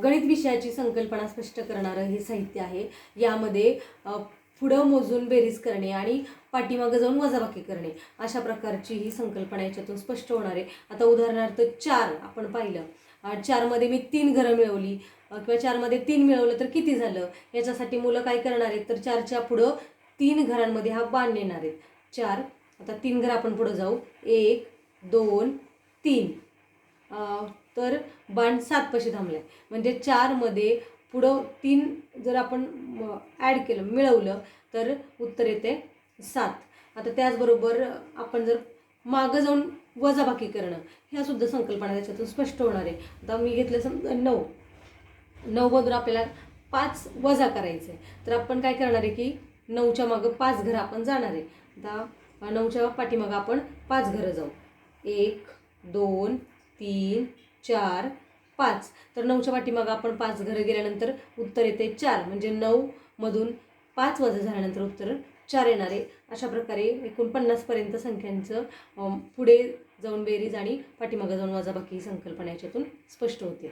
गणित विषयाची संकल्पना स्पष्ट करणारं हे साहित्य आहे। यामध्ये पुढं मोजून बेरीज करणे आणि पाठीमागं जाऊन वजाबाकी करणे अशा प्रकारची ही संकल्पना याच्यातून स्पष्ट होणार आहे। आता उदाहरणार्थ 4 आपण पाहिलं, 4 मध्ये मी 3 घरं मिळवली किंवा 4 मध्ये 3 मिळवलं तर किती झालं, याच्यासाठी मुलं काय करणार आहेत तर 4च्या पुढं 3 घरांमध्ये हा बाण नेणार आहेत। 4 आता 3 घरं आपण पुढं जाऊ, 1 2 3 तर बाण 7 पाशी थांबलाय, म्हणजे 4 मध्ये पुढं 3 जर आपण ॲड केलं मिळवलं तर उत्तर येते 7। आता त्याचबरोबर आपण जर मागं जाऊन वजाबाकी करणं ह्या सुद्धा संकल्पना त्याच्यातून स्पष्ट होणार आहे। आता मी घेतलं समजा 9 मधून आपल्याला 5 वजा करायचं आहे, तर आपण काय करणार आहे की 9च्या मागं 5 घरं आपण जाणार आहे। आता 9च्या पाठीमागं आपण 5 घरं जाऊ, 1 2 3 4 5, तर 9च्या पाठीमागं आपण 5 घरं गेल्यानंतर उत्तर येते 4, म्हणजे 9 मधून 5 वजा झाल्यानंतर उत्तर 4 येणार आहे। अशा प्रकारे एकूण 50 पर्यंत संख्यांचं पुढे जाऊन बेरीज आणि पाठीमागं जाऊन वजाबाकी ही संकल्पना याच्यातून स्पष्ट होते।